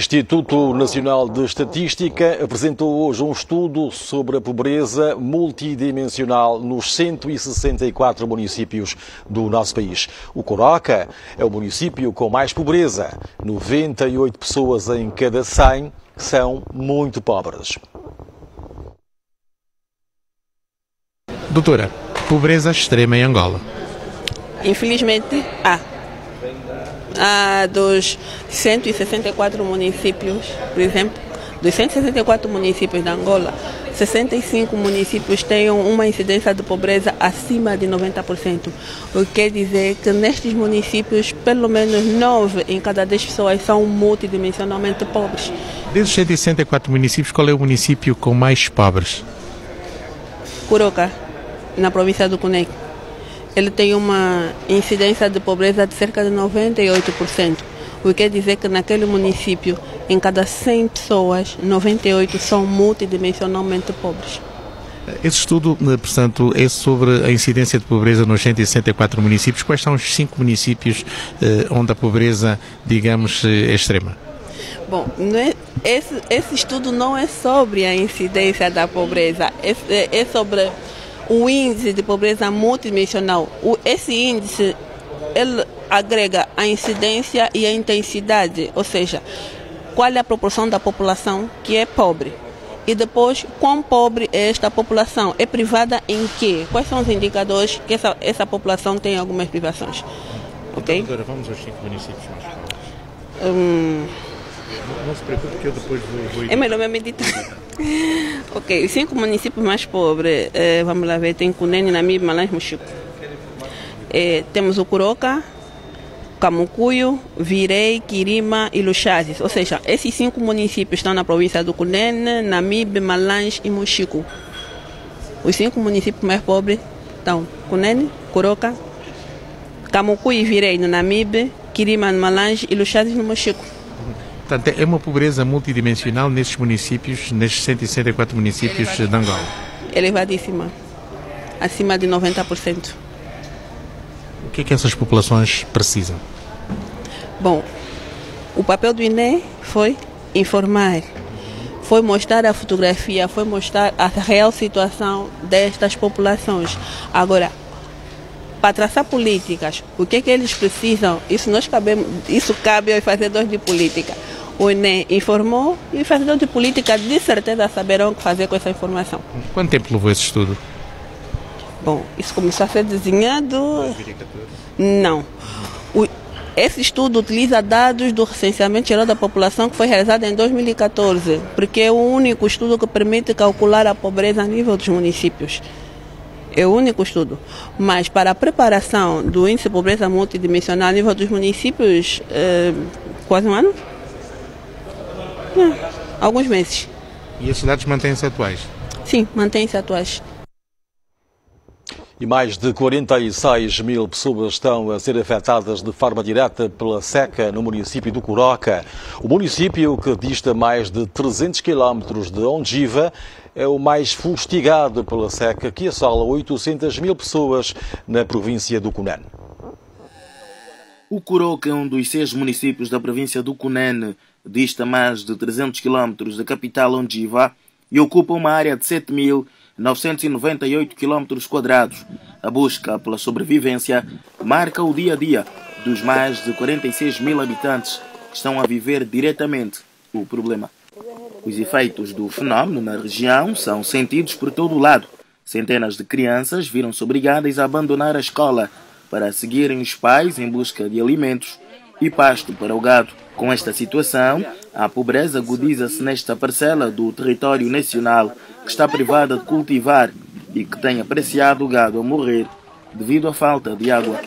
O Instituto Nacional de Estatística apresentou hoje um estudo sobre a pobreza multidimensional nos 164 municípios do nosso país. O Coroca é o município com mais pobreza. 98 pessoas em cada 100 são muito pobres. Doutora, pobreza extrema em Angola. Infelizmente, dos 164 municípios, por exemplo, dos 164 municípios de Angola, 65 municípios têm uma incidência de pobreza acima de 90%. O que quer dizer que nestes municípios, pelo menos 9 em cada 10 pessoas são multidimensionalmente pobres. Desses 164 municípios, qual é o município com mais pobres? Coroca, na província do Cunene. Ele tem uma incidência de pobreza de cerca de 98%. O que quer dizer que naquele município, em cada 100 pessoas, 98 são multidimensionalmente pobres. Esse estudo, portanto, é sobre a incidência de pobreza nos 164 municípios. Quais são os 5 municípios onde a pobreza, digamos, é extrema? Bom, esse estudo não é sobre a incidência da pobreza, é sobre o índice de pobreza multidimensional. Esse índice, ele agrega a incidência e a intensidade, ou seja, qual é a proporção da população que é pobre. E depois, quão pobre é esta população? É privada em quê? Quais são os indicadores que essa população tem algumas privações? Ok? Agora vamos aos 5 municípios mais pobres. Não se preocupe que eu depois vou... É melhor me meditar. Ok, os 5 municípios mais pobres, vamos lá ver, tem Cunene, Namibe, Malange, Mochico. Temos o Coroca, Camucuio, Virei, Quirima e Luxazes. Ou seja, esses 5 municípios estão na província do Cunene, Namibe, Malange e Mochico. Os 5 municípios mais pobres estão Cunene, Coroca, Camucuio e Virei no Namibe, Quirima no Malange e Luxazes no Mochico. Portanto, é uma pobreza multidimensional nestes municípios, nestes 164 municípios de Angola? Elevadíssima, acima de 90%. O que é que essas populações precisam? Bom, o papel do INE foi informar, foi mostrar a fotografia, foi mostrar a real situação destas populações. Agora, para traçar políticas, o que é que eles precisam, isso cabe aos fazedores de política. O INE informou e os fazedores de política de certeza saberão o que fazer com essa informação. Quanto tempo levou esse estudo? Bom, isso começou a ser desenhado... 2014? Não. Esse estudo utiliza dados do recenseamento geral da população que foi realizado em 2014, porque é o único estudo que permite calcular a pobreza a nível dos municípios. É o único estudo. Mas para a preparação do índice de pobreza multidimensional a nível dos municípios, quase um ano? Alguns meses. E esses dados mantêm-se atuais? Sim, mantêm-se atuais. E mais de 46 mil pessoas estão a ser afetadas de forma direta pela seca no município do Coroca. O município, que dista mais de 300 quilómetros de Ondiva, é o mais fustigado pela seca, que assola 800 mil pessoas na província do Cunene. O Coroca é um dos 6 municípios da província do Cunene, dista mais de 300 quilómetros da capital Ondiva e ocupa uma área de 7.998 km². A busca pela sobrevivência marca o dia a dia dos mais de 46 mil habitantes que estão a viver diretamente o problema. Os efeitos do fenómeno na região são sentidos por todo o lado. Centenas de crianças viram-se obrigadas a abandonar a escola para seguirem os pais em busca de alimentos e pasto para o gado. Com esta situação, a pobreza agudiza-se nesta parcela do território nacional que está privada de cultivar e que tem apreciado o gado a morrer devido à falta de água.